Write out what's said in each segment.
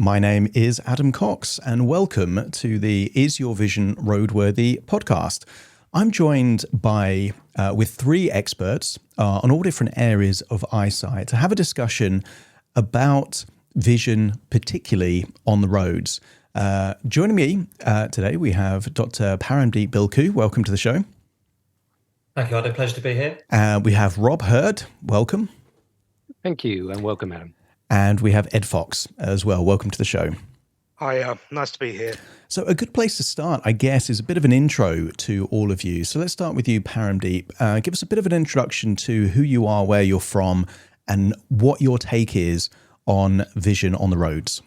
My name is Adam Cox, and welcome to the Is Your Vision Roadworthy podcast. I'm joined with three experts on all different areas of eyesight to have a discussion about vision, particularly on the roads. Joining me today, we have Dr. Paramdeep Bilku. Welcome to the show. Thank you, Adam. Pleasure to be here. We have Rob Hurd. Welcome. Thank you, and welcome, Adam. And we have Ed Fox as well. Welcome to the show. Hi, nice to be here. So a good place to start, I guess, is a bit of an intro to all of you. So let's start with you, Paramdeep. Give us a bit of an introduction to who you are, where you're from, and what your take is on vision on the roads.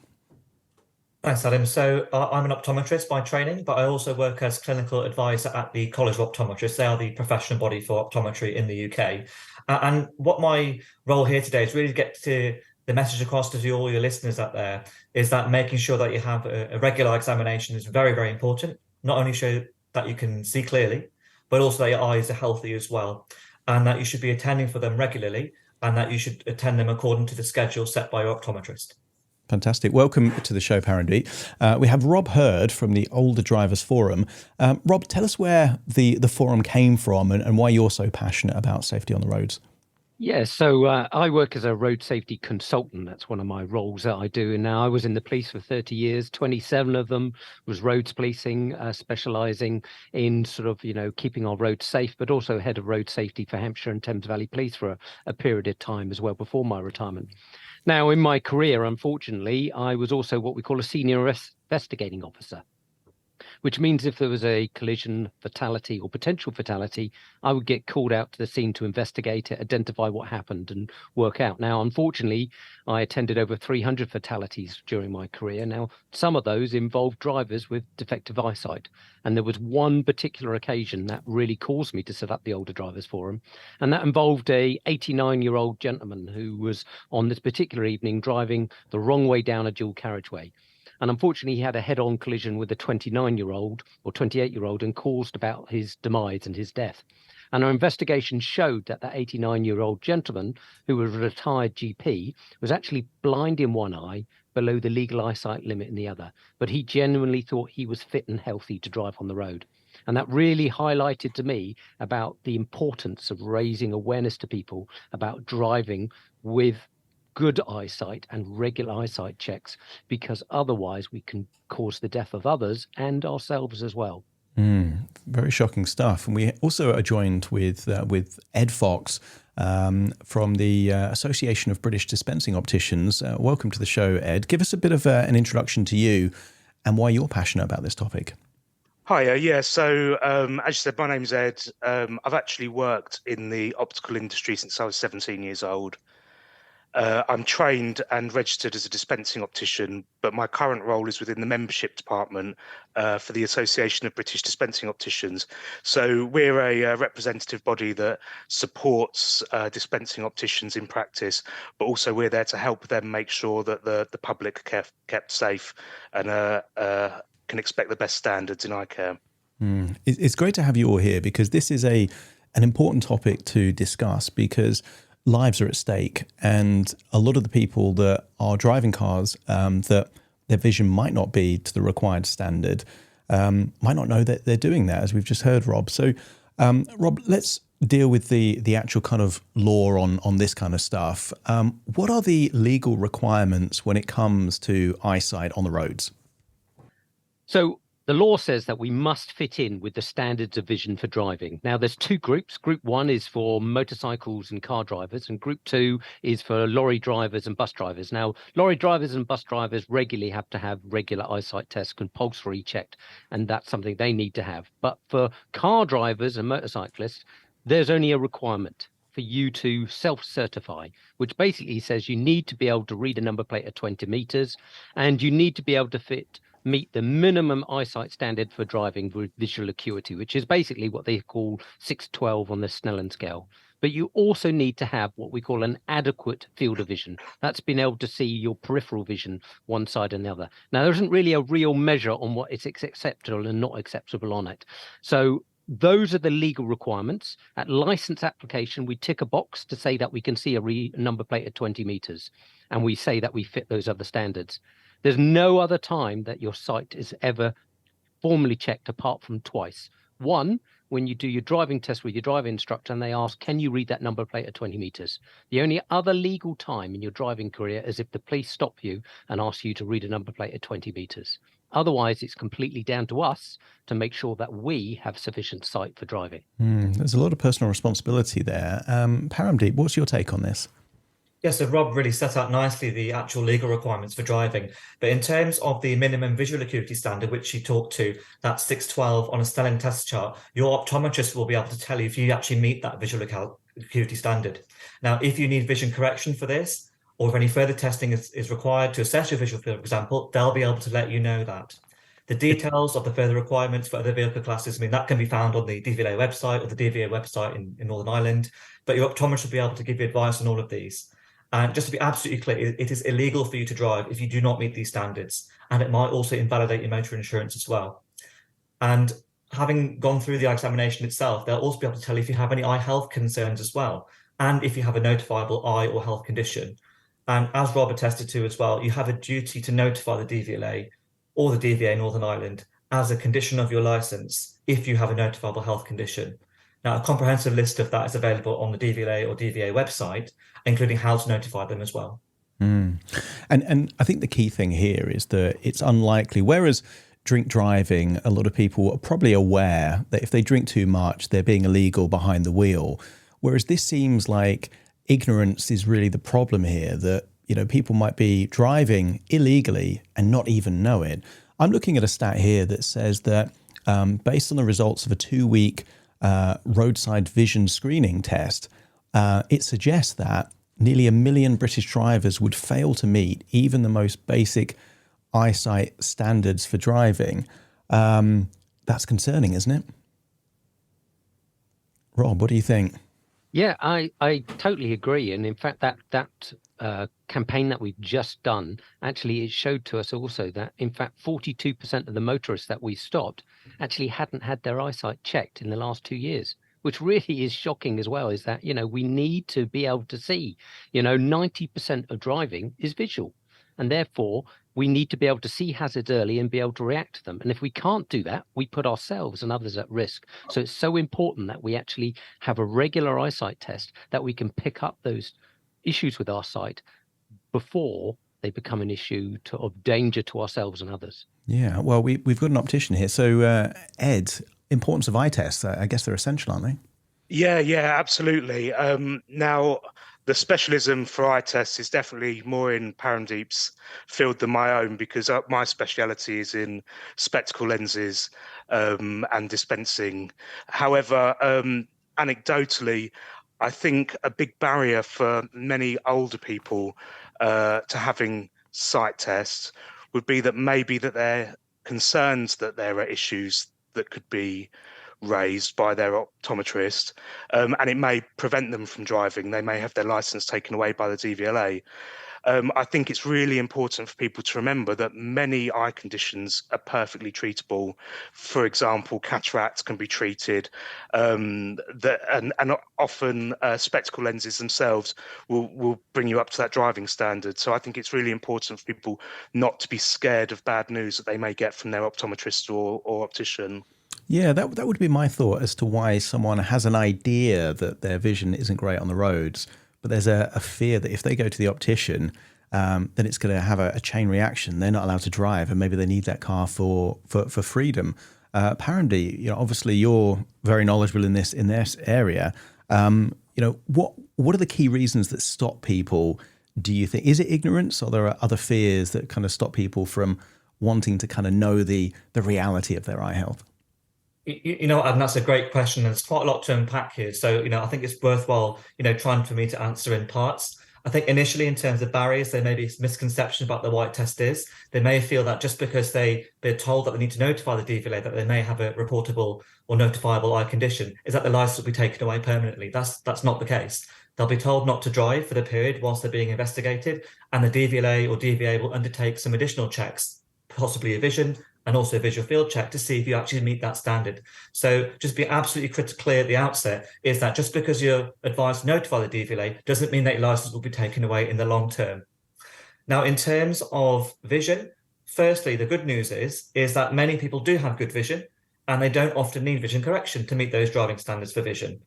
Thanks, Adam. So I'm an optometrist by training, but I also work as clinical advisor at the College of Optometrists. They are the professional body for optometry in the UK. And what my role here today is really to get to the message across to all your listeners out there is that making sure that you have a regular examination is very, very important. Not only show that you can see clearly, but also that your eyes are healthy as well, and that you should be attending for them regularly, and that you should attend them according to the schedule set by your optometrist. Fantastic. Welcome to the show, Paramdeep. We have Rob Hurd from the Older Drivers Forum. Rob, tell us where the forum came from and why you're so passionate about safety on the roads. Yeah, so I work as a road safety consultant. That's one of my roles that I do. And now I was in the police for 30 years. 27 of them was roads policing, specialising in sort of, keeping our roads safe, but also head of road safety for Hampshire and Thames Valley Police for a period of time as well before my retirement. Now, in my career, unfortunately, I was also what we call a senior investigating officer, which means if there was a collision, fatality or potential fatality, I would get called out to the scene to investigate it, identify what happened and work out. Now, unfortunately, I attended over 300 fatalities during my career. Now, some of those involved drivers with defective eyesight. And there was one particular occasion that really caused me to set up the Older Drivers Forum. And that involved a 89-year-old gentleman who was on this particular evening driving the wrong way down a dual carriageway. And unfortunately, he had a head-on collision with a 29-year-old or 28-year-old and caused about his demise and his death. And our investigation showed that 89-year-old gentleman, who was a retired GP, was actually blind in one eye, below the legal eyesight limit in the other. But he genuinely thought he was fit and healthy to drive on the road. And that really highlighted to me about the importance of raising awareness to people about driving with good eyesight and regular eyesight checks, because otherwise we can cause the death of others and ourselves as well. Very shocking stuff. And we also are joined with Ed Fox from the Association of British Dispensing Opticians. Welcome to the show, Ed. Give us a bit of an introduction to you and why you're passionate about this topic. Hi, so as you said, my name's Ed. I've actually worked in the optical industry since I was 17 years old. I'm trained and registered as a dispensing optician, but my current role is within the membership department for the Association of British Dispensing Opticians. So we're a representative body that supports dispensing opticians in practice, but also we're there to help them make sure that the public are kept safe and can expect the best standards in eye care. It's great to have you all here because this is an important topic to discuss, because lives are at stake, and a lot of the people that are driving cars that their vision might not be to the required standard might not know that they're doing that, as we've just heard, Rob. So, Rob, let's deal with the actual kind of law on this kind of stuff. What are the legal requirements when it comes to eyesight on the roads? So the law says that we must fit in with the standards of vision for driving. Now, there's two groups. Group one is for motorcycles and car drivers, and group two is for lorry drivers and bus drivers. Now, lorry drivers and bus drivers regularly have to have regular eyesight tests, compulsory checked, and that's something they need to have. But for car drivers and motorcyclists, there's only a requirement for you to self-certify, which basically says you need to be able to read a number plate at 20 meters, and you need to be able to meet the minimum eyesight standard for driving with visual acuity, which is basically what they call 612 on the Snellen scale. But you also need to have what we call an adequate field of vision. That's being able to see your peripheral vision, one side and the other. Now, there isn't really a real measure on what is acceptable and not acceptable on it. So Those are the legal requirements. At license application, we tick a box to say that we can see a number plate at 20 meters, and we say that we fit those other standards. There's no other time that your sight is ever formally checked apart from twice. One, when you do your driving test with your driving instructor and they ask, can you read that number plate at 20 meters? The only other legal time in your driving career is if the police stop you and ask you to read a number plate at 20 meters. Otherwise, it's completely down to us to make sure that we have sufficient sight for driving. There's a lot of personal responsibility there. Paramdeep, what's your take on this? Yeah, so Rob really set out nicely the actual legal requirements for driving. But in terms of the minimum visual acuity standard, which he talked to, that's 612 on a Stelling test chart, your optometrist will be able to tell you if you actually meet that visual acuity standard. Now, if you need vision correction for this, or if any further testing is required to assess your visual field, for example, they'll be able to let you know that. The details of the further requirements for other vehicle classes, I mean, that can be found on the DVLA website or the DVA website in Northern Ireland, but your optometrist will be able to give you advice on all of these. And just to be absolutely clear, it is illegal for you to drive if you do not meet these standards, and it might also invalidate your motor insurance as well. And having gone through the examination itself, they'll also be able to tell you if you have any eye health concerns as well, and if you have a notifiable eye or health condition. And as Rob attested to as well, you have a duty to notify the DVLA or the DVA Northern Ireland as a condition of your license if you have a notifiable health condition. Now, a comprehensive list of that is available on the DVLA or DVA website, including how to notify them as well. And I think the key thing here is that it's unlikely, whereas drink driving, a lot of people are probably aware that if they drink too much, they're being illegal behind the wheel. Whereas this seems like ignorance is really the problem here, that, you know, people might be driving illegally and not even know it. I'm looking at a stat here that says that based on the results of a 2-week roadside vision screening test, it suggests that nearly 1 million British drivers would fail to meet even the most basic eyesight standards for driving. That's concerning, isn't it? Rob, what do you think? Yeah, I totally agree. And in fact, that campaign that we've just done, actually, it showed to us also that, in fact, 42% of the motorists that we stopped actually hadn't had their eyesight checked in the last 2 years, which really is shocking as well, is that, you know, we need to be able to see. 90% of driving is visual, and therefore we need to be able to see hazards early and be able to react to them. And if we can't do that, we put ourselves and others at risk. So it's so important that we actually have a regular eyesight test, that we can pick up those issues with our sight before they become an issue of danger to ourselves and others. Yeah, well, we've got an optician here. So, Ed, importance of eye tests, I guess they're essential, aren't they? Yeah, absolutely. Now, the specialism for eye tests is definitely more in Paramdeep's field than my own, because my speciality is in spectacle lenses and dispensing. However, anecdotally, I think a big barrier for many older people to having sight tests would be that maybe that they're concerned that there are issues that could be raised by their optometrist, and it may prevent them from driving. They may have their license taken away by the DVLA. I think it's really important for people to remember that many eye conditions are perfectly treatable. For example, cataract can be treated, and often spectacle lenses themselves will bring you up to that driving standard. So I think it's really important for people not to be scared of bad news that they may get from their optometrist or optician. Yeah, that would be my thought as to why someone has an idea that their vision isn't great on the roads, but there's a fear that if they go to the optician, then it's going to have a chain reaction. They're not allowed to drive, and maybe they need that car for freedom. Paramdeep, obviously you're very knowledgeable in this area. What are the key reasons that stop people? Do you think, is it ignorance, or there are other fears that kind of stop people from wanting to kind of know the reality of their eye health? And that's a great question. There's quite a lot to unpack here. So, I think it's worthwhile, trying for me to answer in parts. I think initially, in terms of barriers, there may be misconception about the white test is. They may feel that just because they're told that they need to notify the DVLA that they may have a reportable or notifiable eye condition, is that the license will be taken away permanently. That's not the case. They'll be told not to drive for the period whilst they're being investigated, and the DVLA or DVA will undertake some additional checks, possibly a vision and also a visual field check to see if you actually meet that standard. So just be absolutely clear at the outset is that just because you're advised to notify the DVLA doesn't mean that your license will be taken away in the long term. Now, in terms of vision, firstly, the good news is that many people do have good vision and they don't often need vision correction to meet those driving standards for vision.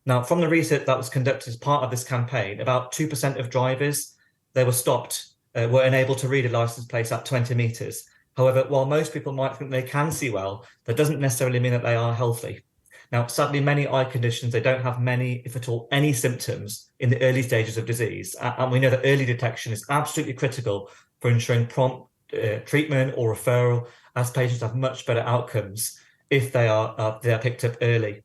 Now, from the research that was conducted as part of this campaign, about 2% of drivers, they were stopped, were unable to read a license plate at 20 meters. However, while most people might think they can see well, that doesn't necessarily mean that they are healthy. Now, sadly, many eye conditions, they don't have many, if at all, any symptoms in the early stages of disease. And we know that early detection is absolutely critical for ensuring prompt treatment or referral, as patients have much better outcomes if they are picked up early.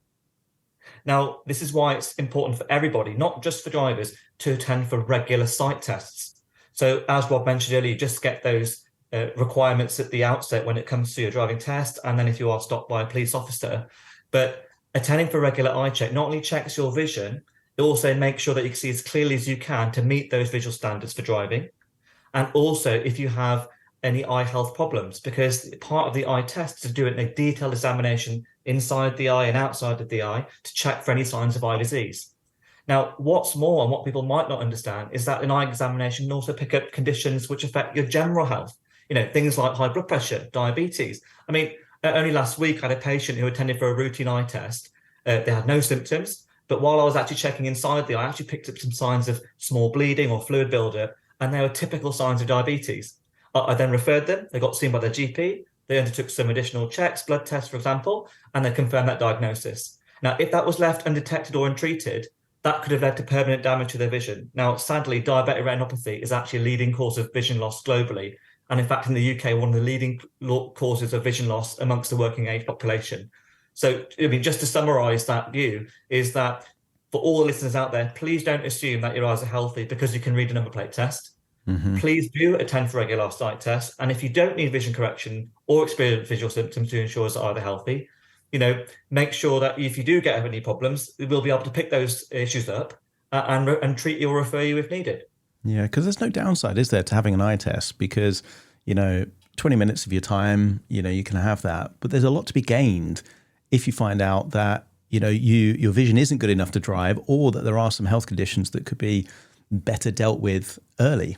Now, this is why it's important for everybody, not just for drivers, to attend for regular sight tests. So as Rob mentioned earlier, just get those requirements at the outset when it comes to your driving test, and then if you are stopped by a police officer. But attending for regular eye check not only checks your vision, it also makes sure that you can see as clearly as you can to meet those visual standards for driving. And also if you have any eye health problems, because part of the eye test is to do a detailed examination inside the eye and outside of the eye to check for any signs of eye disease. Now, what's more, and what people might not understand, is that an eye examination can also pick up conditions which affect your general health. Things like high blood pressure, diabetes. I mean, only last week I had a patient who attended for a routine eye test. They had no symptoms, but while I was actually checking inside the eye, I actually picked up some signs of small bleeding or fluid buildup, and they were typical signs of diabetes. I then referred them. They got seen by their GP. They undertook some additional checks, blood tests, for example, and they confirmed that diagnosis. Now, if that was left undetected or untreated, that could have led to permanent damage to their vision. Now, sadly, diabetic retinopathy is actually a leading cause of vision loss globally. And in fact, in the UK, one of the leading causes of vision loss amongst the working age population. So, I mean, just to summarize that view is that for all the listeners out there, please don't assume that your eyes are healthy because you can read a number plate test. Mm-hmm. Please do attend for regular sight tests. And if you don't need vision correction or experience visual symptoms to ensure that either healthy, make sure that if you do get any problems, we'll be able to pick those issues up and treat you or refer you if needed. Yeah, because there's no downside, is there, to having an eye test? Because, 20 minutes of your time, you can have that. But there's a lot to be gained if you find out that, your vision isn't good enough to drive, or that there are some health conditions that could be better dealt with early.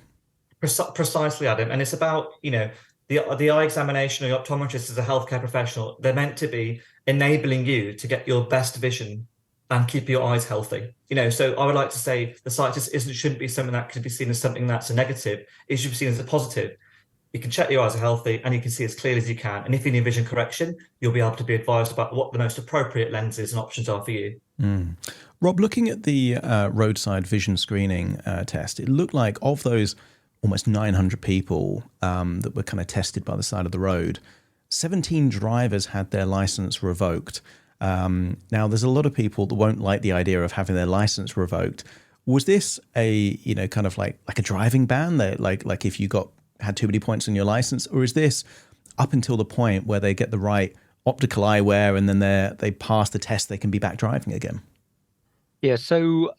Precisely, Adam. And it's about, the eye examination or your optometrist as a healthcare professional, they're meant to be enabling you to get your best vision and keep your eyes healthy. So I would like to say the sight test shouldn't be something that could be seen as something that's a negative. It should be seen as a positive. You can check your eyes are healthy and you can see as clearly as you can. And if you need vision correction, you'll be able to be advised about what the most appropriate lenses and options are for you. Rob, looking at the roadside vision screening test, it looked like of those almost 900 people that were kind of tested by the side of the road, 17 drivers had their license revoked. Now, there's a lot of people that won't like the idea of having their license revoked. Was this a, kind of like a driving ban, that like if you had too many points on your license, or is this up until the point where they get the right optical eyewear and then they pass the test, they can be back driving again? Yeah, so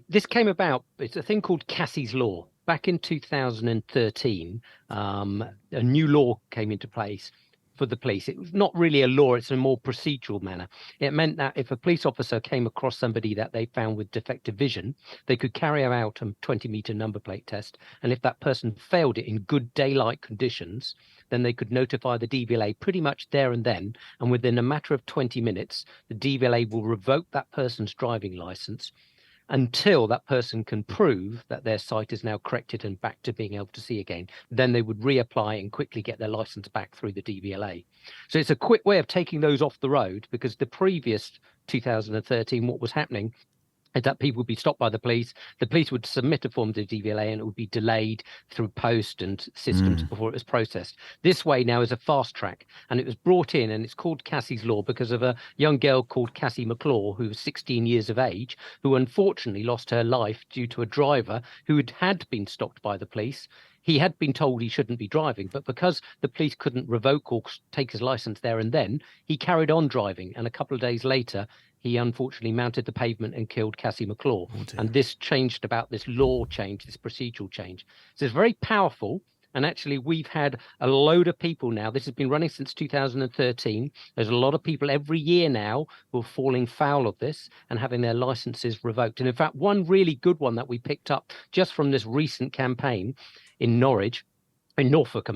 this came about, it's a thing called Cassie's Law. Back in 2013, a new law came into place for the police. It was not really a law, it's a more procedural manner. It meant that if a police officer came across somebody that they found with defective vision, they could carry out a 20-meter number plate test. And if that person failed it in good daylight conditions, then they could notify the DVLA pretty much there and then. And within a matter of 20 minutes, the DVLA will revoke that person's driving license until that person can prove that their sight is now corrected and back to being able to see again. Then they would reapply and quickly get their license back through the DVLA. So it's a quick way of taking those off the road, because the previous 2013, what was happening is that people would be stopped by the police would submit a form to the DVLA and it would be delayed through post and systems before it was processed. This way now is a fast track, and it was brought in, and it's called Cassie's Law because of a young girl called Cassie McClaw, who was 16 years of age, who unfortunately lost her life due to a driver who had been stopped by the police. He had been told he shouldn't be driving, but because the police couldn't revoke or take his license there and then, he carried on driving. And a couple of days later, he unfortunately mounted the pavement and killed Cassie McClaw. And this changed about this law change, this procedural change. So it's very powerful. And actually, we've had a load of people now. This has been running since 2013. There's a lot of people every year now who are falling foul of this and having their licenses revoked. And in fact, one really good one that we picked up just from this recent campaign in Norfolk,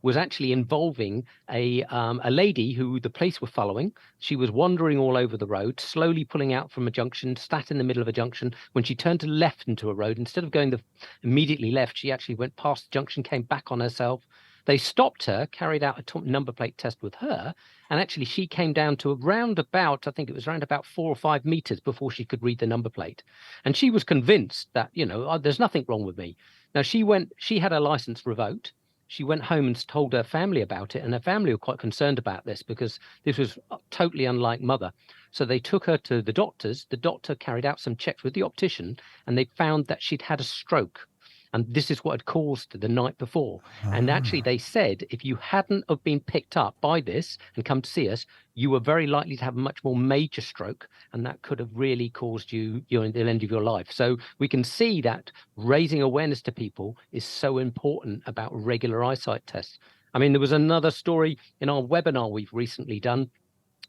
was actually involving a lady who the police were following. She was wandering all over the road, slowly pulling out from a junction, sat in the middle of a junction. When she turned to left into a road, instead of going immediately left, she actually went past the junction, came back on herself. They stopped her, carried out a number plate test with her, and actually she came down to around about, I think it was around about 4 or 5 meters before she could read the number plate. And she was convinced that, there's nothing wrong with me. Now she had her license revoked. She went home and told her family about it, and her family were quite concerned about this because this was totally unlike mother. So they took her to the doctors. The doctor carried out some checks with the optician, and they found that she'd had a stroke. And this is what had caused the night before. And actually, they said if you hadn't have been picked up by this and come to see us, you were very likely to have a much more major stroke, and that could have really caused you the end of your life. So we can see that raising awareness to people is so important about regular eyesight tests. There was another story in our webinar we've recently done.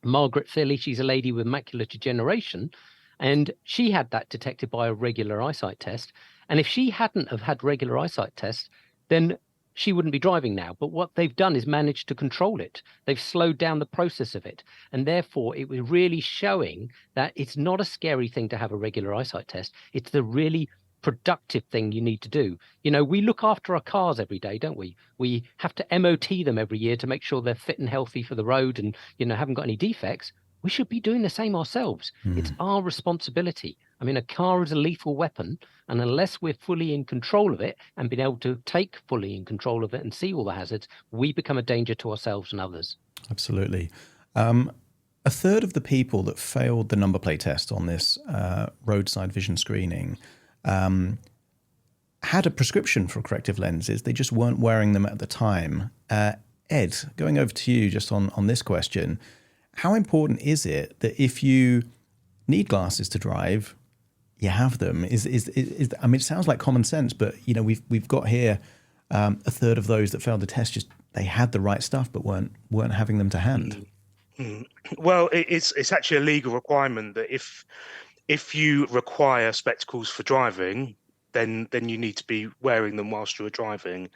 Margaret Philly, she's a lady with macular degeneration, and she had that detected by a regular eyesight test. And if she hadn't have had regular eyesight tests, then she wouldn't be driving now. But what they've done is managed to control it. They've slowed down the process of it. And therefore, it was really showing that it's not a scary thing to have a regular eyesight test. It's the really productive thing you need to do. We look after our cars every day, don't we? We have to MOT them every year to make sure they're fit and healthy for the road and, haven't got any defects. We should be doing the same ourselves. It's our responsibility. A car is a lethal weapon, and unless we're fully in control of it and being able to take fully in control of it and see all the hazards, we become a danger to ourselves and others. Absolutely. A third of the people that failed the number plate test on this roadside vision screening had a prescription for corrective lenses. They just weren't wearing them at the time. Ed, going over to you just on this question, how important is it that if you need glasses to drive, you have them? It sounds like common sense, but we've got here a third of those that failed the test, just they had the right stuff but weren't having them to hand. Well, it's actually a legal requirement that if you require spectacles for driving, then you need to be wearing them whilst you're driving.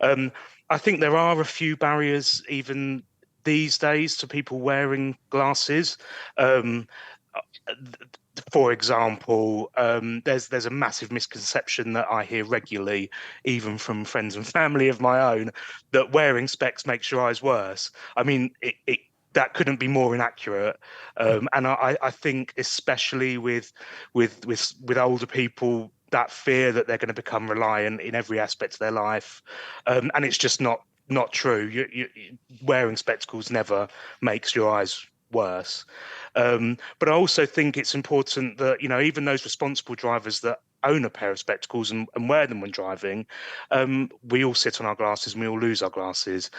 I think there are a few barriers even these days to people wearing glasses. For example, there's a massive misconception that I hear regularly, even from friends and family of my own, that wearing specs makes your eyes worse. That couldn't be more inaccurate. And I think especially with older people, that fear that they're going to become reliant in every aspect of their life, and it's just not true. You wearing spectacles never makes your eyes worse. But I also think it's important that even those responsible drivers that own a pair of spectacles and wear them when driving, we all sit on our glasses and we all lose our glasses.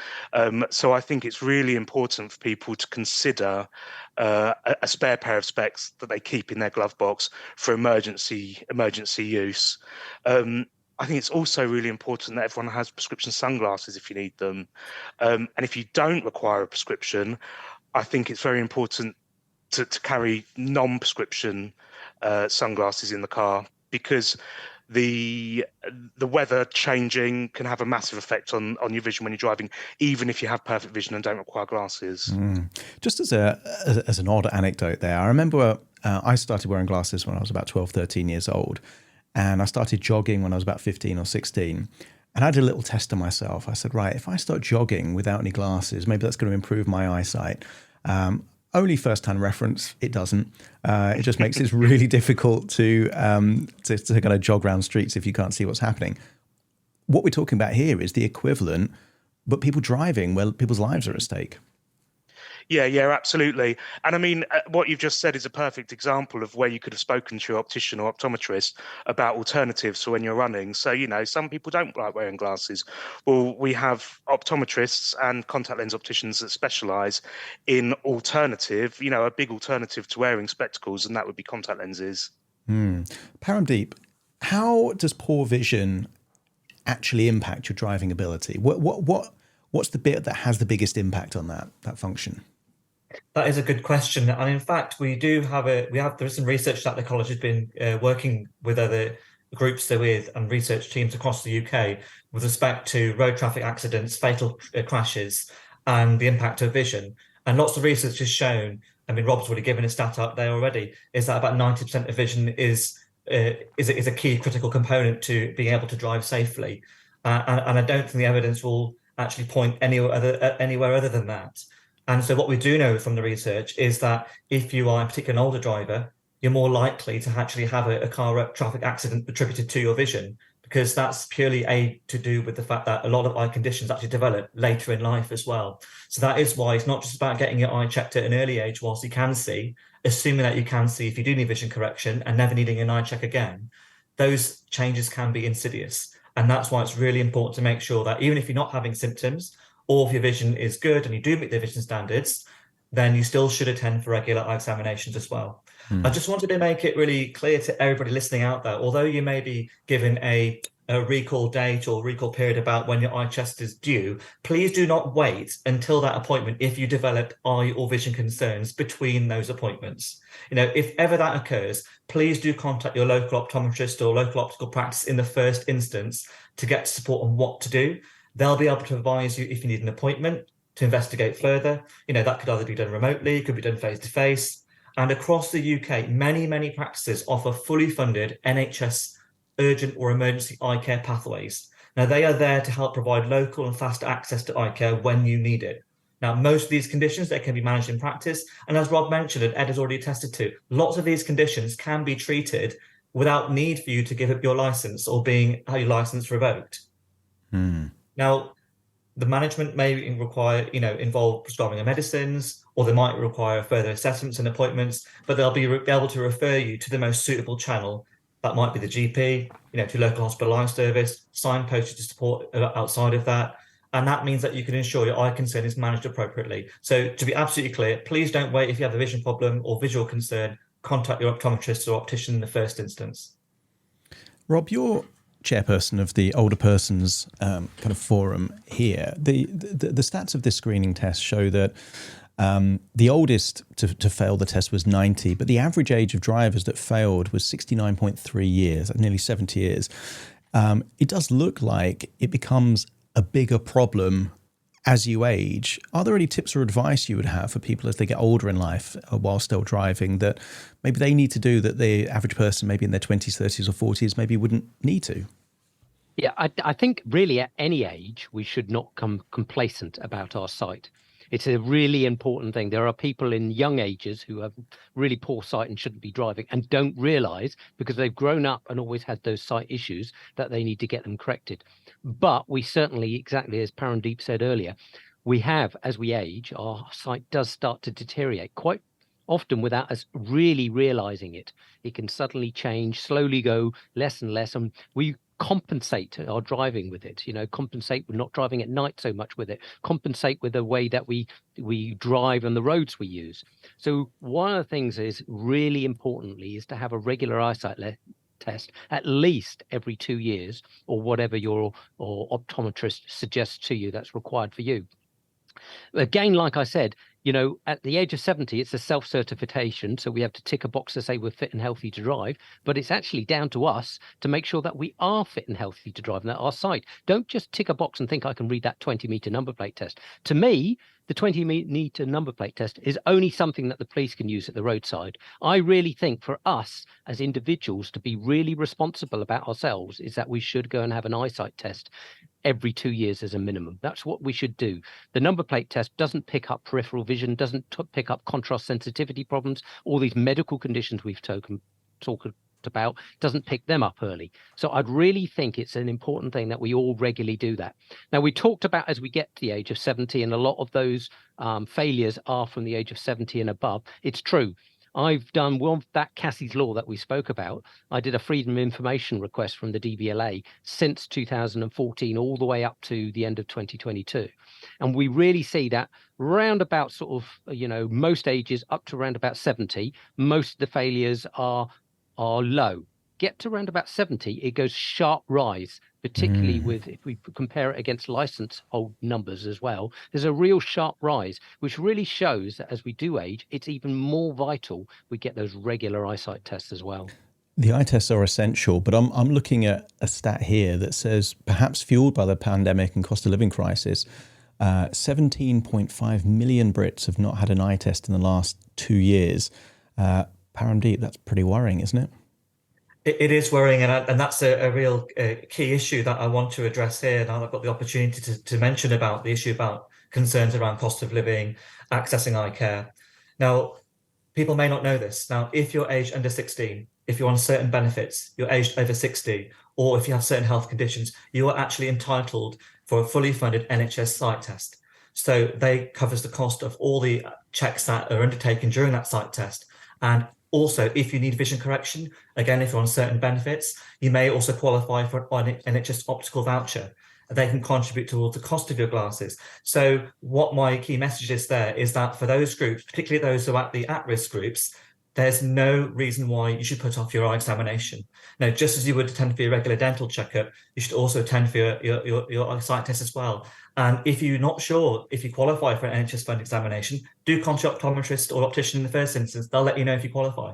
So I think it's really important for people to consider a spare pair of specs that they keep in their glove box for emergency use. I think it's also really important that everyone has prescription sunglasses if you need them. And if you don't require a prescription, I think it's very important to carry non-prescription sunglasses in the car, because the weather changing can have a massive effect on your vision when you're driving, even if you have perfect vision and don't require glasses. Just as an odd anecdote there, I remember I started wearing glasses when I was about 12, 13 years old, and I started jogging when I was about 15 or 16. And I did a little test on myself. I said, right, if I start jogging without any glasses, maybe that's going to improve my eyesight. Only first-hand reference, it doesn't. It just makes it really difficult to kind of jog around streets if you can't see what's happening. What we're talking about here is the equivalent, but people driving where people's lives are at stake. Yeah, absolutely. And what you've just said is a perfect example of where you could have spoken to your optician or optometrist about alternatives for when you're running. So, some people don't like wearing glasses. Well, we have optometrists and contact lens opticians that specialise in alternative, a big alternative to wearing spectacles, and that would be contact lenses. Paramdeep, how does poor vision actually impact your driving ability? What's the bit that has the biggest impact on that function? That is a good question, and in fact, there's some research that the college has been working with other groups they're with and research teams across the UK with respect to road traffic accidents, fatal crashes, and the impact of vision. And lots of research has shown. I mean, Rob's already given a stat up there already. Is that about 90% of vision is a key critical component to being able to drive safely, and I don't think the evidence will actually point anywhere other than that. And so what we do know from the research is that if you are in particular an older driver, you're more likely to actually have a car traffic accident attributed to your vision, because that's purely to do with the fact that a lot of eye conditions actually develop later in life as well. So that is why it's not just about getting your eye checked at an early age whilst you can see, assuming that you can see if you do need vision correction and never needing an eye check again. Those changes can be insidious. And that's why it's really important to make sure that even if you're not having symptoms, or if your vision is good and you do meet the vision standards, then you still should attend for regular eye examinations as well. I just wanted to make it really clear to everybody listening out there, although you may be given a recall date or recall period about when your eye test is due, please do not wait until that appointment if you develop eye or vision concerns between those appointments. If ever that occurs, please do contact your local optometrist or local optical practice in the first instance to get support on what to do. They'll be able to advise you if you need an appointment to investigate further. That could either be done remotely, could be done face-to-face. And across the UK, many practices offer fully funded NHS urgent or emergency eye care pathways. Now, they are there to help provide local and fast access to eye care when you need it. Now, most of these conditions, they can be managed in practice. And as Rob mentioned, and Ed has already attested to, lots of these conditions can be treated without need for you to give up your license or have your license revoked. Now, the management may involve prescribing of medicines, or they might require further assessments and appointments, but they'll be able to refer you to the most suitable channel. That might be the GP, to local hospital eye service, signposted to support outside of that. And that means that you can ensure your eye concern is managed appropriately. So to be absolutely clear, please don't wait if you have a vision problem or visual concern, contact your optometrist or optician in the first instance. Rob, you're chairperson of the older persons kind of forum here. The stats of this screening test show that the oldest to fail the test was 90, but the average age of drivers that failed was 69.3 years, nearly 70 years. It does look like it becomes a bigger problem as you age. Are there any tips or advice you would have for people as they get older in life while still driving that maybe they need to do that the average person maybe in their 20s, 30s or 40s maybe wouldn't need to? Yeah, I think really at any age, we should not become complacent about our sight. It's a really important thing. There are people in young ages who have really poor sight and shouldn't be driving and don't realize, because they've grown up and always had those sight issues, that they need to get them corrected. But we certainly, exactly as Parandeep said earlier, we have, as we age, our sight does start to deteriorate quite often without us really realizing it. It can suddenly change, slowly go less and less, and we compensate our driving with it, compensate with not driving at night so much with it, compensate with the way that we drive and the roads we use. So one of the things is really importantly is to have a regular eyesight test at least every 2 years, or whatever your optometrist suggests to you that's required for you. Again, like I said, at the age of 70, it's a self-certification. So we have to tick a box to say we're fit and healthy to drive. But it's actually down to us to make sure that we are fit and healthy to drive, and that our sight. Don't just tick a box and think I can read that 20-meter number plate test. To me, the 20-meter number plate test is only something that the police can use at the roadside. I really think for us as individuals to be really responsible about ourselves is that we should go and have an eyesight test every 2 years as a minimum. That's what we should do. The number plate test doesn't pick up peripheral vision, doesn't pick up contrast sensitivity problems, all these medical conditions we've talked about, doesn't pick them up early. So I'd really think it's an important thing that we all regularly do that. Now, we talked about as we get to the age of 70, and a lot of those failures are from the age of 70 and above. It's true. I've done that Cassie's law that we spoke about. I did a freedom of information request from the DVLA since 2014 all the way up to the end of 2022. And we really see that round about sort of, most ages up to around about 70, most of the failures are low. get to around about 70, it goes sharp rise, particularly with, if we compare it against license hold numbers as well, there's a real sharp rise, which really shows that as we do age, it's even more vital we get those regular eyesight tests as well. The eye tests are essential, but I'm looking at a stat here that says, perhaps fueled by the pandemic and cost of living crisis, 17.5 million Brits have not had an eye test in the last 2 years. Paramdeep, that's pretty worrying, isn't it? It is worrying, and that's a real key issue that I want to address here. Now I've got the opportunity to mention about the issue about concerns around cost of living, accessing eye care. Now, people may not know this. Now, if you're aged under 16, if you're on certain benefits, you're aged over 60, or if you have certain health conditions, you are actually entitled for a fully funded NHS sight test. So they covers the cost of all the checks that are undertaken during that sight test. And also, if you need vision correction, again, if you're on certain benefits, you may also qualify for an NHS optical voucher. They can contribute towards the cost of your glasses. So what my key message is there is that for those groups, particularly those who are at the at-risk groups, there's no reason why you should put off your eye examination. Now, just as you would attend for your regular dental checkup, you should also attend for your sight test as well. And if you're not sure if you qualify for an NHS fund examination, do contact optometrist or optician in the first instance. They'll let you know if you qualify.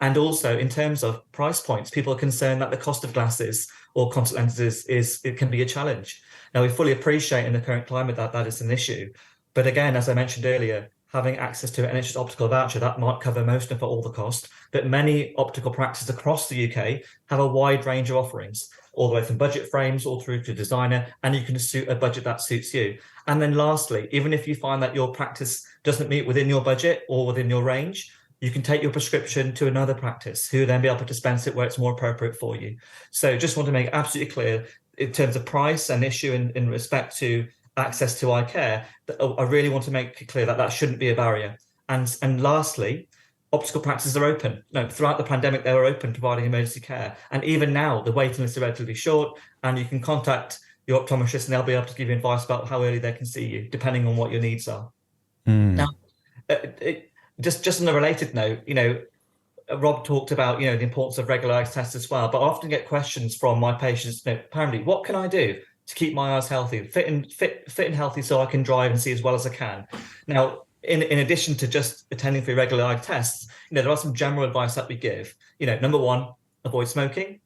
And also, in terms of price points, people are concerned that the cost of glasses or contact lenses it can be a challenge. Now, we fully appreciate in the current climate that is an issue. But again, as I mentioned earlier, having access to an NHS optical voucher, that might cover most of all the cost. But many optical practices across the UK have a wide range of offerings, all the way from budget frames all through to designer, and you can suit a budget that suits you. And then lastly, even if you find that your practice doesn't meet within your budget or within your range, you can take your prescription to another practice who will then be able to dispense it where it's more appropriate for you. So just want to make absolutely clear in terms of price and issue in respect to access to eye care, I really want to make it clear that that shouldn't be a barrier. And lastly, optical practices are open. No, throughout the pandemic, they were open, providing emergency care. And even now, the waiting lists are relatively short, and you can contact your optometrist and they'll be able to give you advice about how early they can see you, depending on what your needs are. Now, just on a related note, Rob talked about, the importance of regular eye tests as well, but I often get questions from my patients, apparently, what can I do to keep my eyes healthy, fit and healthy so I can drive and see as well as I can? Now, in addition to just attending for regular eye tests, there are some general advice that we give. Number one, avoid smoking.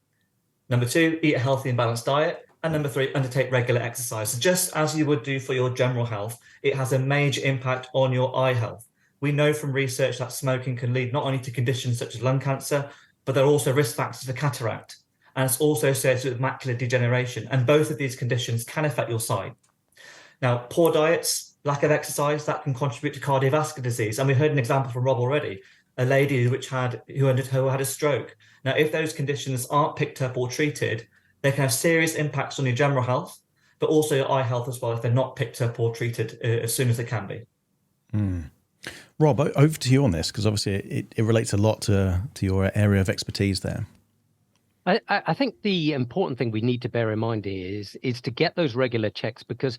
Number two, eat a healthy and balanced diet. And number three, undertake regular exercise. So just as you would do for your general health, it has a major impact on your eye health. We know from research that smoking can lead not only to conditions such as lung cancer, but there are also risk factors for cataract. And it's also associated with macular degeneration. And both of these conditions can affect your sight. Now, poor diets, lack of exercise, that can contribute to cardiovascular disease. And we heard an example from Rob already, a lady who had a stroke. Now, if those conditions aren't picked up or treated, they can have serious impacts on your general health, but also your eye health as well if they're not picked up or treated as soon as they can be. Rob, over to you on this, because obviously it relates a lot to your area of expertise there. I think the important thing we need to bear in mind is to get those regular checks, because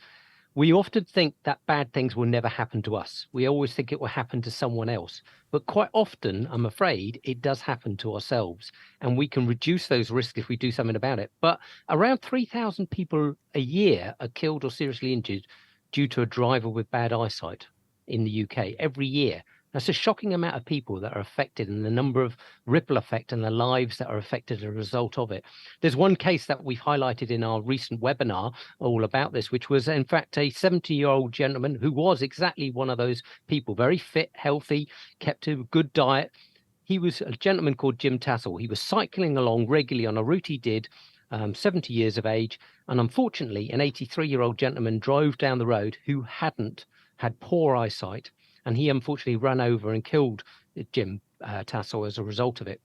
we often think that bad things will never happen to us. We always think it will happen to someone else. But quite often, I'm afraid, it does happen to ourselves. And we can reduce those risks if we do something about it. But around 3,000 people a year are killed or seriously injured due to a driver with bad eyesight in the UK every year. That's a shocking amount of people that are affected, and the number of ripple effect and the lives that are affected as a result of it. There's one case that we've highlighted in our recent webinar all about this, which was in fact a 70-year-old gentleman who was exactly one of those people, very fit, healthy, kept a good diet. He was a gentleman called Jim Tassel. He was cycling along regularly on a route he did, 70 years of age. And unfortunately, an 83-year-old gentleman drove down the road who had poor eyesight. And he unfortunately ran over and killed Jim Tassel as a result of it.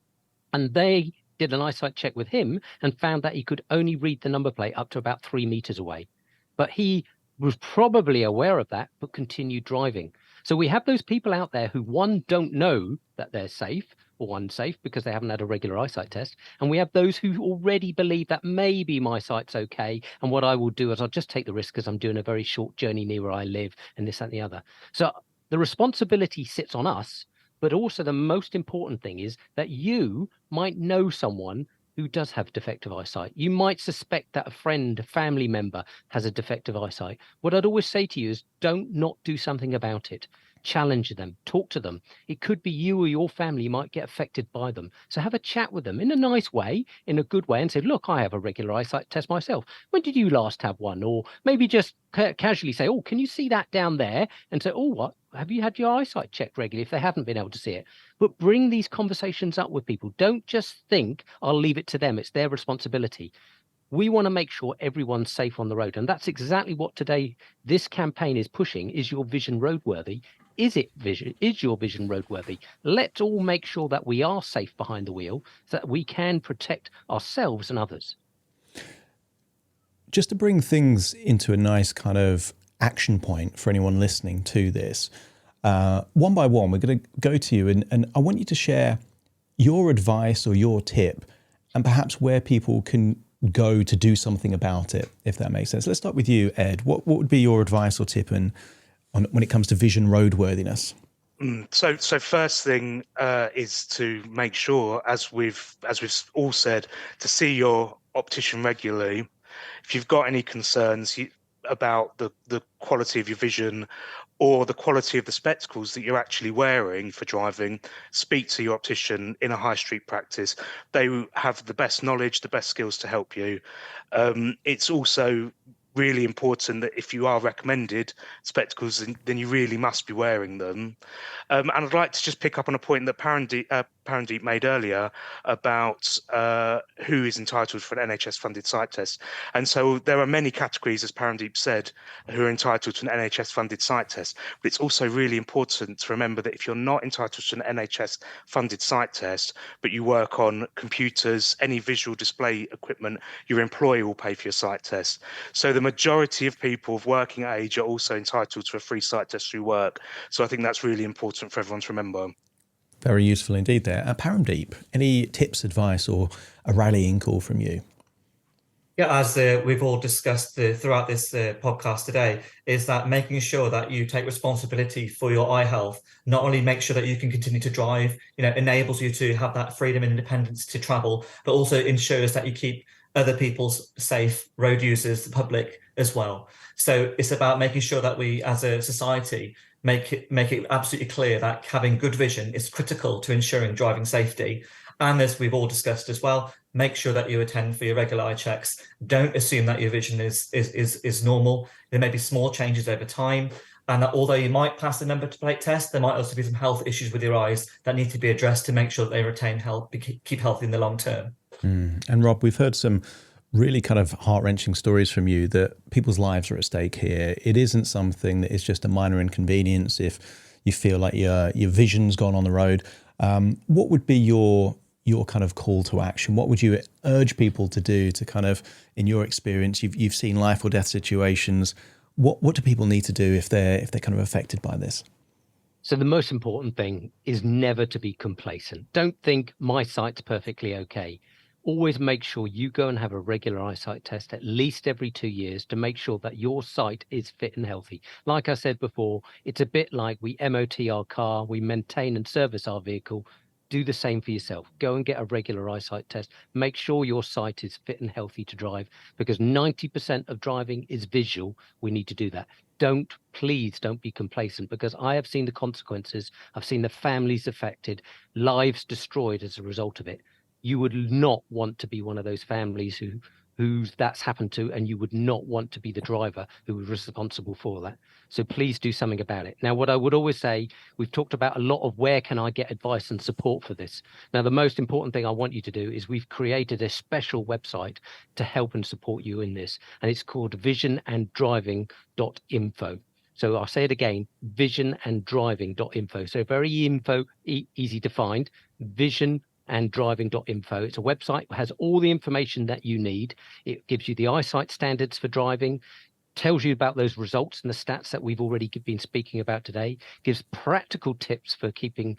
And they did an eyesight check with him and found that he could only read the number plate up to about 3 meters away. But he was probably aware of that, but continued driving. So we have those people out there who, one, don't know that they're safe or unsafe because they haven't had a regular eyesight test. And we have those who already believe that maybe my sight's okay. And what I will do is I'll just take the risk because I'm doing a very short journey near where I live and this, that, and the other. So the responsibility sits on us, but also the most important thing is that you might know someone who does have defective eyesight. You might suspect that a friend, a family member has a defective eyesight. What I'd always say to you is don't not do something about it. Challenge them, talk to them. It could be you or your family might get affected by them. So have a chat with them in a nice way, in a good way, and say, look, I have a regular eyesight test myself. When did you last have one? Or maybe just casually say, oh, can you see that down there? And say, oh, what? Have you had your eyesight checked regularly if they haven't been able to see it? But bring these conversations up with people. Don't just think, I'll leave it to them. It's their responsibility. We want to make sure everyone's safe on the road. And that's exactly what today this campaign is pushing. Is your vision roadworthy? Is your vision roadworthy? Let's all make sure that we are safe behind the wheel so that we can protect ourselves and others. Just to bring things into a nice kind of action point for anyone listening to this, one by one, we're going to go to you and I want you to share your advice or your tip and perhaps where people can go to do something about it, if that makes sense. Let's start with you, Ed. What would be your advice or tip when it comes to vision roadworthiness? So first thing is to make sure, as we've all said, to see your optician regularly. If you've got any concerns about the quality of your vision or the quality of the spectacles that you're actually wearing for driving, speak to your optician in a high street practice. They have the best knowledge, the best skills to help you. It's also really important that if you are recommended spectacles, then you really must be wearing them. And I'd like to just pick up on a point that Parandeep made earlier about who is entitled for an NHS-funded sight test. And so there are many categories, as Parandeep said, who are entitled to an NHS-funded sight test. But it's also really important to remember that if you're not entitled to an NHS-funded sight test, but you work on computers, any visual display equipment, your employer will pay for your sight test. So the majority of people of working age are also entitled to a free sight test through work. So I think that's really important for everyone to remember. Very useful indeed there. Paramdeep, any tips, advice, or a rallying call from you? Yeah, as we've all discussed throughout this podcast today, is that making sure that you take responsibility for your eye health, not only make sure that you can continue to drive, enables you to have that freedom and independence to travel, but also ensures that you keep other people's safe, road users, the public as well. So it's about making sure that we as a society make it absolutely clear that having good vision is critical to ensuring driving safety. And as we've all discussed as well, make sure that you attend for your regular eye checks. Don't assume that your vision is normal. There may be small changes over time, and that although you might pass the number plate test, there might also be some health issues with your eyes that need to be addressed to make sure that they retain health, keep healthy in the long term. And Rob, we've heard some really kind of heart-wrenching stories from you that people's lives are at stake here. It isn't something that is just a minor inconvenience if you feel like your vision's gone on the road. What would be your kind of call to action? What would you urge people to do to kind of, in your experience, you've seen life or death situations. What do people need to do if they're kind of affected by this? So the most important thing is never to be complacent. Don't think my sight's perfectly okay. Always make sure you go and have a regular eyesight test at least every 2 years to make sure that your sight is fit and healthy. Like I said before, it's a bit like we MOT our car, we maintain and service our vehicle. Do the same for yourself. Go and get a regular eyesight test. Make sure your sight is fit and healthy to drive, because 90% of driving is visual. We need to do that. Please don't be complacent, because I have seen the consequences. I've seen the families affected, lives destroyed as a result of it. You would not want to be one of those families who that's happened to, and you would not want to be the driver who was responsible for that. So please do something about it. Now, what I would always say, we've talked about a lot of where can I get advice and support for this. Now, the most important thing I want you to do is we've created a special website to help and support you in this, and it's called visionanddriving.info. So I'll say it again, visionanddriving.info. So very easy to find, visionanddriving.info. It's a website that has all the information that you need. It gives you the eyesight standards for driving, tells you about those results and the stats that we've already been speaking about today, gives practical tips for keeping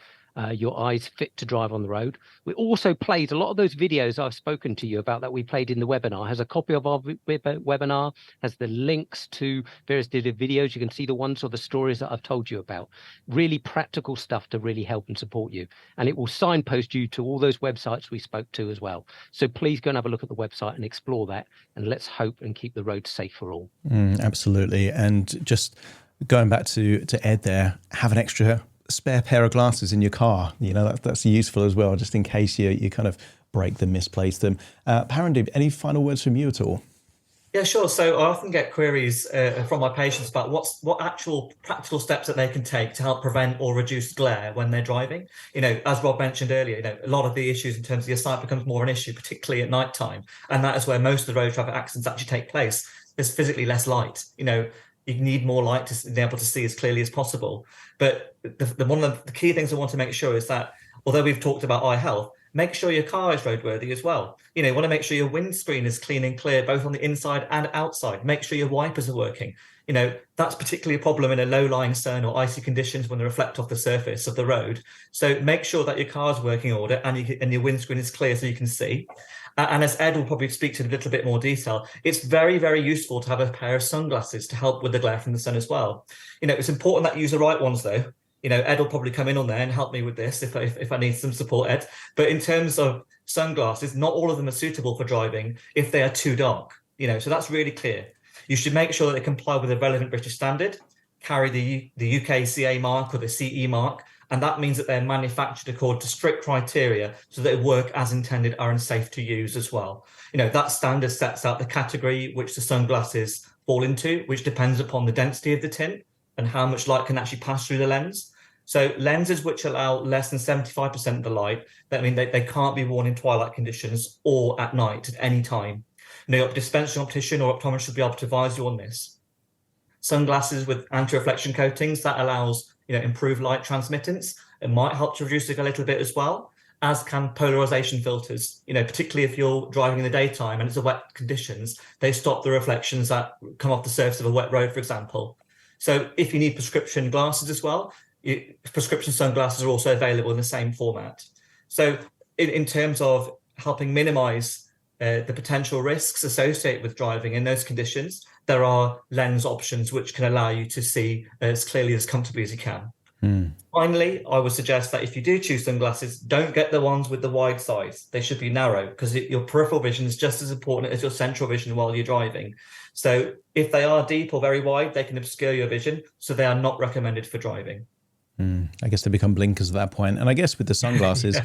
your eyes fit to drive on the road. We also played a lot of those videos I've spoken to you about that we played in the webinar. Has a copy of our webinar, has the links to various videos. You can see the ones or the stories that I've told you about. Really practical stuff to really help and support you. And it will signpost you to all those websites we spoke to as well. So please go and have a look at the website and explore that. And let's hope and keep the roads safe for all. Absolutely. And just going back to Ed there, have an extra spare pair of glasses in your car. That's useful as well, just in case you kind of break them, misplace them. Paramdeep, any final words from you at all? Yeah, sure. So I often get queries from my patients about what actual practical steps that they can take to help prevent or reduce glare when they're driving. As Rob mentioned earlier, a lot of the issues in terms of your sight becomes more an issue, particularly at night time. And that is where most of the road traffic accidents actually take place. There's physically less light. You need more light to be able to see as clearly as possible. But one of the key things I want to make sure is that, although we've talked about eye health, make sure your car is roadworthy as well. You want to make sure your windscreen is clean and clear, both on the inside and outside. Make sure your wipers are working. That's particularly a problem in a low-lying sun or icy conditions when they reflect off the surface of the road. So make sure that your car's working in order and your windscreen is clear so you can see. And as Ed will probably speak to in a little bit more detail, it's very, very useful to have a pair of sunglasses to help with the glare from the sun as well. It's important that you use the right ones, though. Ed will probably come in on there and help me with this if I need some support, Ed. But in terms of sunglasses, not all of them are suitable for driving if they are too dark. So that's really clear. You should make sure that they comply with the relevant British standard, carry the UKCA mark or the CE mark, and that means that they're manufactured according to strict criteria so that they work as intended, are safe to use as well. That standard sets out the category which the sunglasses fall into, which depends upon the density of the tint and how much light can actually pass through the lens. So lenses which allow less than 75% of the light, that mean they can't be worn in twilight conditions or at night at any time. Your dispensing optician or optometrist should be able to advise you on this. Sunglasses with anti-reflection coatings, that allows improved light transmittance. It might help to reduce it a little bit as well, as can polarization filters. Particularly if you're driving in the daytime and it's a wet conditions, they stop the reflections that come off the surface of a wet road, for example. So if you need prescription glasses as well, prescription sunglasses are also available in the same format. So in terms of helping minimize the potential risks associated with driving in those conditions, there are lens options which can allow you to see as clearly, as comfortably as you can. Finally, I would suggest that if you do choose sunglasses, don't get the ones with the wide size. They should be narrow because your peripheral vision is just as important as your central vision while you're driving. So if they are deep or very wide, they can obscure your vision. So they are not recommended for driving. I guess they become blinkers at that point. And I guess with the sunglasses,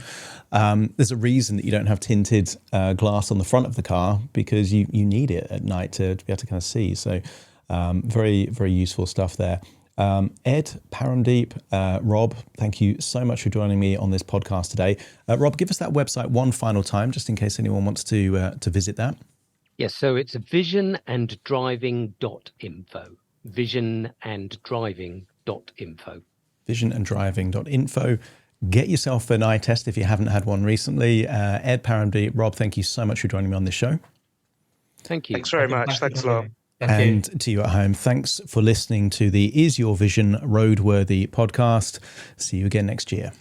there's a reason that you don't have tinted glass on the front of the car, because you need it at night to be able to kind of see. So very, very useful stuff there. Ed, Paramdeep, Rob, thank you so much for joining me on this podcast today. Rob, give us that website one final time, just in case anyone wants to visit that. Yes, so it's visionanddriving.info. Visionanddriving.info. Visionanddriving.info. Get yourself an eye test if you haven't had one recently. Ed, Paramdeep, Rob, thank you so much for joining me on this show. Thank you. Thanks very much. Thanks a lot. And to you at home, thanks for listening to the Is Your Vision Roadworthy podcast. See you again next year.